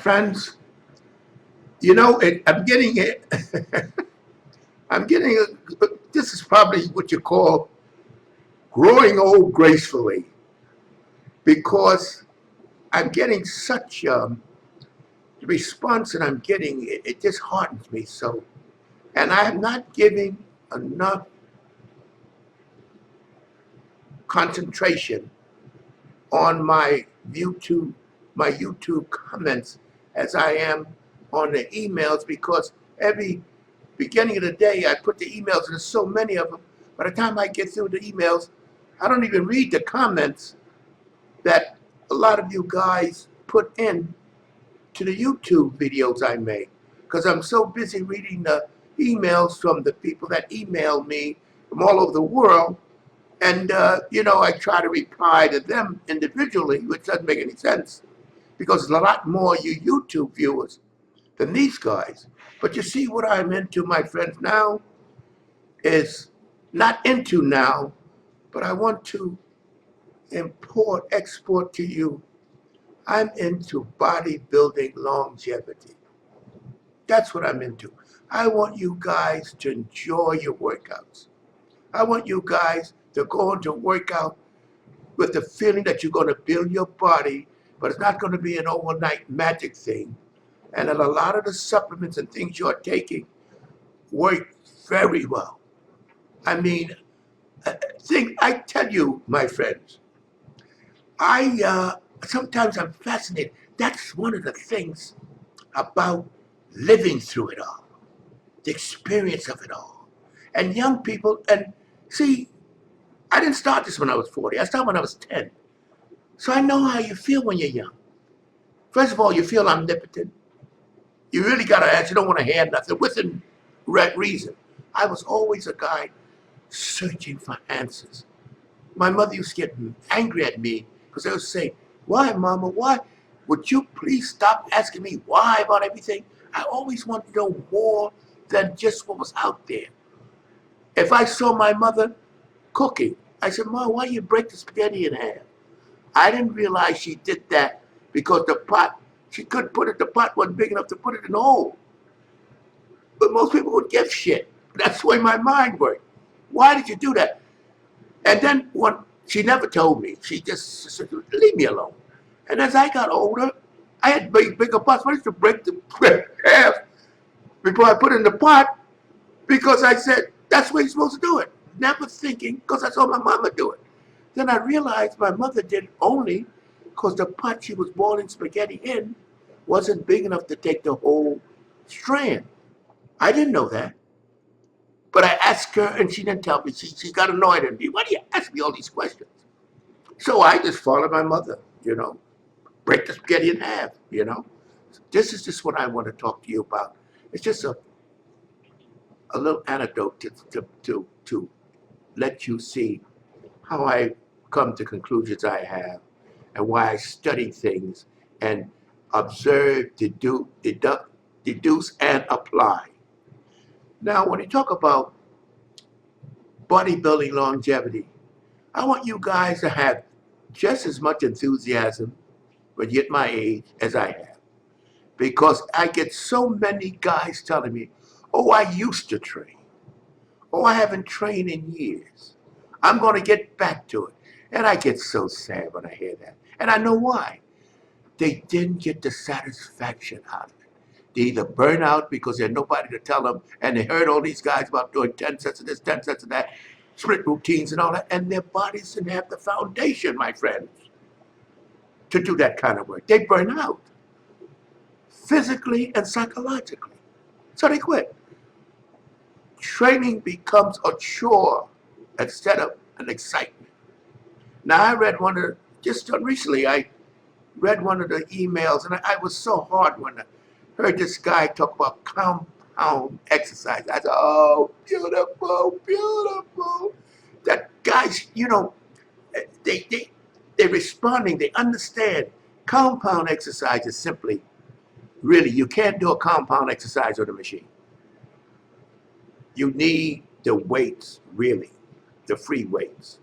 Friends, you know, I'm getting it. I'm getting it. This is probably what you call growing old gracefully because I'm getting such the response that I'm getting. It disheartens me so. And I am not giving enough concentration on my YouTube comments as I am on the emails because every beginning of the day I put the emails and there's so many of them. By the time I get through the emails, I don't even read the comments that a lot of you guys put in to the YouTube videos I make because I'm so busy reading the emails from the people that email me from all over the world. And, I try to reply to them individually, which doesn't make any sense because there's a lot more you YouTube viewers than these guys. But you see what I'm into, my friends, now is not into now, but I want to export to you. I'm into bodybuilding longevity. That's what I'm into. I want you guys to enjoy your workouts. I want you guys to go into workout with the feeling that you're going to build your body, but it's not going to be an overnight magic thing. And that a lot of the supplements and things you're taking work very well. I mean, I tell you, my friends, sometimes I'm fascinated. That's one of the things about living through it all, the experience of it all. And young people, and see, I didn't start this when I was 40. I started when I was 10. So I know how you feel when you're young. First of all, you feel omnipotent. You really got to ask. You don't want to hear nothing within reason. I was always a guy searching for answers. My mother used to get angry at me because I would say, "Why, Mama? Why? Would you please stop asking me why about everything?" I always wanted to know more than just what was out there. If I saw my mother cooking, I said, "Mom, why you break the spaghetti in half?" I didn't realize she did that because she couldn't put it, the pot wasn't big enough to put it in the hole. But most people would give shit. That's the way my mind worked. Why did you do that? And then she never told me. She just said, leave me alone. And as I got older, I had bigger pots. I used to break the half before I put it in the pot because I said, that's the way you're supposed to do it. Never thinking, because I saw my mama do it. Then I realized my mother did it only because the pot she was boiling spaghetti in wasn't big enough to take the whole strand. I didn't know that. But I asked her and she didn't tell me. She got annoyed at me. Why do you ask me all these questions? So I just followed my mother, break the spaghetti in half. This is just what I want to talk to you about. It's just a little anecdote to let you see how I come to conclusions I have and why I study things and observe, deduce, and apply. Now, when you talk about bodybuilding longevity, I want you guys to have just as much enthusiasm when you're at my age as I have. Because I get so many guys telling me, oh, I used to train. Oh, I haven't trained in years. I'm going to get back to it. And I get so sad when I hear that. And I know why. They didn't get the satisfaction out of it. They either burn out because there's nobody to tell them, and they heard all these guys about doing 10 sets of this, 10 sets of that, sprint routines and all that, and their bodies didn't have the foundation, my friends, to do that kind of work. They burn out, physically and psychologically. So they quit. Training becomes a chore instead of an excitement. Now, I read just recently, I read one of the emails, and I was so hard when I heard this guy talk about compound exercise. I said, oh, beautiful, beautiful. That guys, they're responding, they understand. Compound exercise is simply, really, you can't do a compound exercise with a machine. You need the weights, really, the free weights.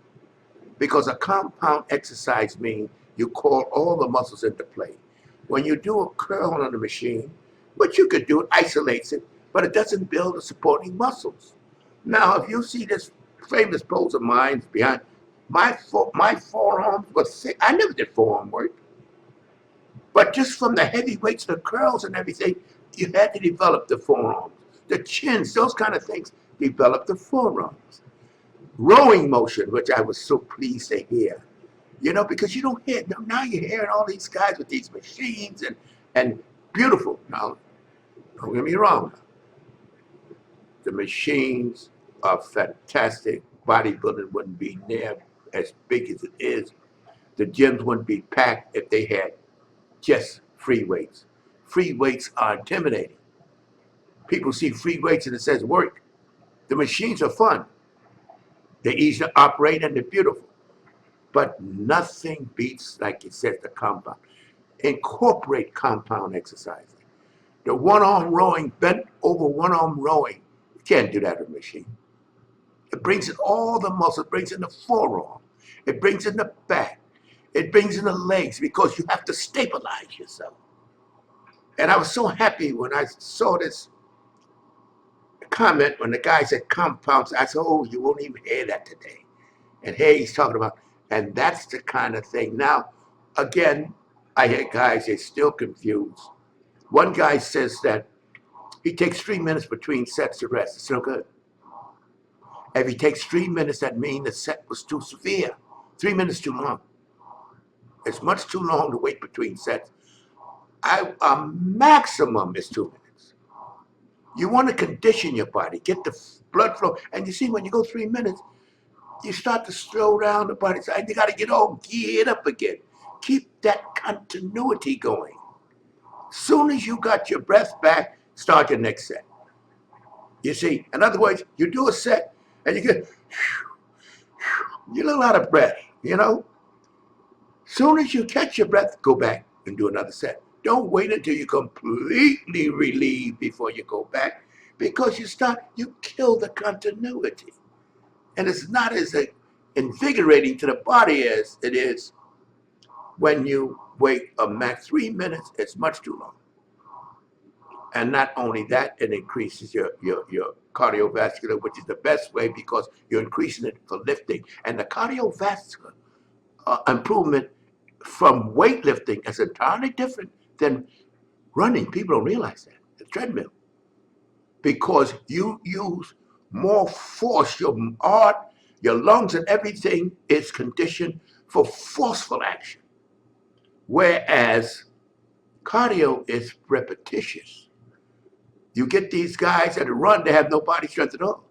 Because a compound exercise means you call all the muscles into play. When you do a curl on the machine, what you could do, it isolates it, but it doesn't build the supporting muscles. Now, if you see this famous pose of mine behind, my forearms was thick. I never did forearm work, but just from the heavy weights, the curls and everything, you had to develop the forearms, the chins, those kind of things, develop the forearms. Rowing motion, which I was so pleased to hear. Because you don't hear, now you're hearing all these guys with these machines and beautiful. Now, don't get me wrong, the machines are fantastic. Bodybuilding wouldn't be near as big as it is. The gyms wouldn't be packed if they had just free weights. Free weights are intimidating. People see free weights and it says work. The machines are fun. They're easy to operate and they're beautiful. But nothing beats, like it says, the compound. Incorporate compound exercises. The one-arm rowing, bent over one-arm rowing, you can't do that with a machine. It brings in all the muscle, it brings in the forearm, it brings in the back, it brings in the legs because you have to stabilize yourself. And I was so happy when I saw this comment when the guy said compounds. I said, oh, you won't even hear that today. And here he's talking about, and that's the kind of thing. Now, again, I hear guys, they're still confused. One guy says that he takes 3 minutes between sets to rest. It's no good. If he takes 3 minutes, that means the set was too severe. 3 minutes too long. It's much too long to wait between sets. A maximum is 2 minutes. You want to condition your body, get the blood flow. And you see, when you go 3 minutes, you start to slow down the body. So you got to get all geared up again. Keep that continuity going. Soon as you got your breath back, start your next set. You see, in other words, you do a set and you get a little out of breath, Soon as you catch your breath, go back and do another set. Don't wait until you completely relieve before you go back, because you kill the continuity. And it's not as invigorating to the body as it is when you wait a max 3 minutes. It's much too long. And not only that, it increases your cardiovascular, which is the best way because you're increasing it for lifting. And the cardiovascular improvement from weightlifting is entirely different than running. People don't realize that, the treadmill. Because you use more force, your heart, your lungs and everything is conditioned for forceful action. Whereas cardio is repetitious. You get these guys that run, they have no body strength at all.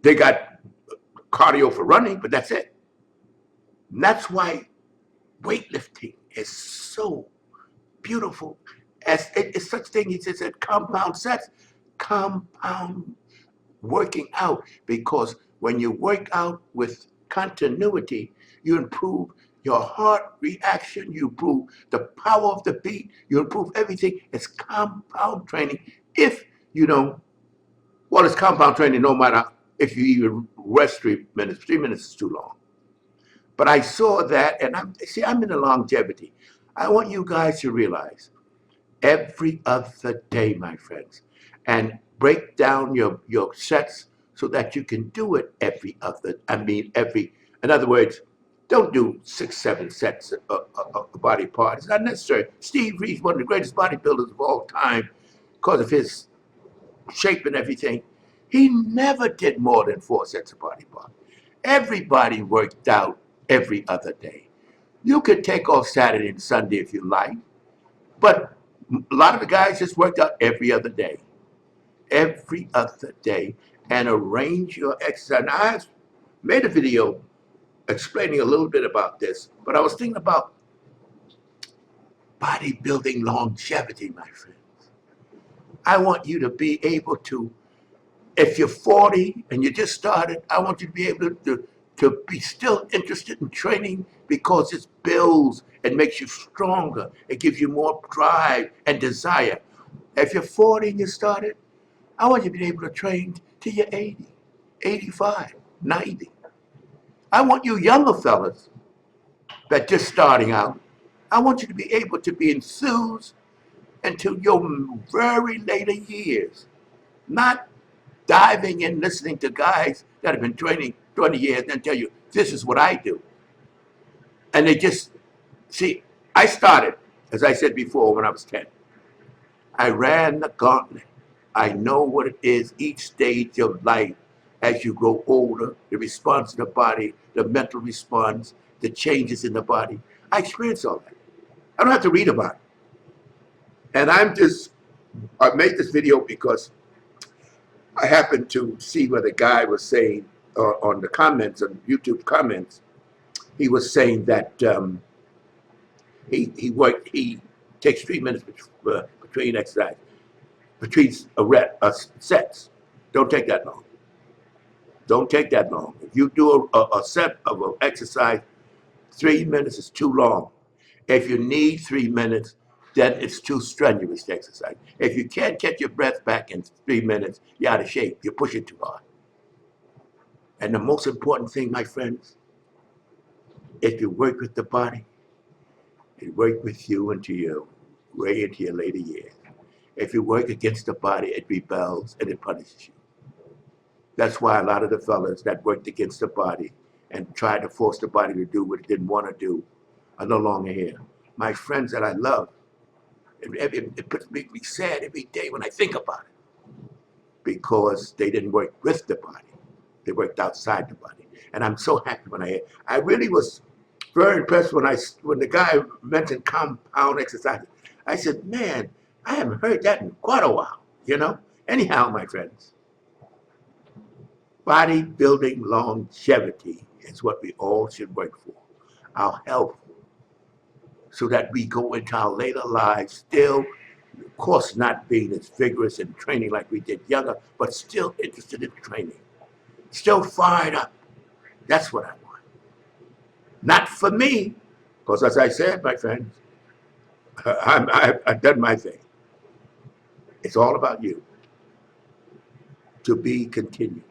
They got cardio for running, but that's it. And that's why weightlifting is so beautiful. As it's such thing, he said compound sets, compound working out, because when you work out with continuity, you improve your heart reaction, you improve the power of the beat, you improve everything. It's compound training. If you don't, well, it's compound training no matter if you even rest 3 minutes. 3 minutes is too long. But I saw that, and I'm in the longevity. I want you guys to realize every other day, my friends, and break down your sets so that you can do it in other words, don't do 6, 7 sets of body parts. It's not necessary. Steve Reed's one of the greatest bodybuilders of all time because of his shape and everything. He never did more than 4 sets of body parts. Everybody worked out every other day. You could take off Saturday and Sunday if you like, but a lot of the guys just worked out every other day. Every other day, and arrange your exercise. Now, I made a video explaining a little bit about this, but I was thinking about bodybuilding longevity, my friends. I want you to be able to, if you're 40 and you just started, I want you to be able to be still interested in training because it builds and makes you stronger. It gives you more drive and desire. If you're 40 and you started, I want you to be able to train till you're 80, 85, 90. I want you younger fellas that just starting out I want you to be able to be enthused until your very later years, not diving in listening to guys that have been training 20 years and tell you, this is what I do. And they just, see, I started, as I said before, when I was 10. I ran the gauntlet. I know what it is each stage of life as you grow older, the response to the body, the mental response, the changes in the body. I experienced all that. I don't have to read about it. And I made this video because I happened to see what the guy was saying on the comments, on YouTube comments. He was saying that he takes 3 minutes between exercise, between sets. Don't take that long. Don't take that long. If you do a set of an exercise, 3 minutes is too long. If you need 3 minutes, then it's too strenuous to exercise. If you can't get your breath back in 3 minutes, you're out of shape. You're pushing too hard. And the most important thing, my friends, if you work with the body, it works with you way into your later years. If you work against the body, it rebels and it punishes you. That's why a lot of the fellas that worked against the body and tried to force the body to do what it didn't want to do are no longer here. My friends that I love, it makes me sad every day when I think about it, because they didn't work with the body. They worked outside the body. And I'm so happy when I really was very impressed when the guy mentioned compound exercises. I said, man, I haven't heard that in quite a while, you know? Anyhow, my friends, bodybuilding longevity is what we all should work for. Our health, so that we go into our later lives still, of course, not being as vigorous in training like we did younger, but still interested in training, still fired up. That's what I want. Not for me, because as I said, my friends, I've done my thing. It's all about you, to be continued.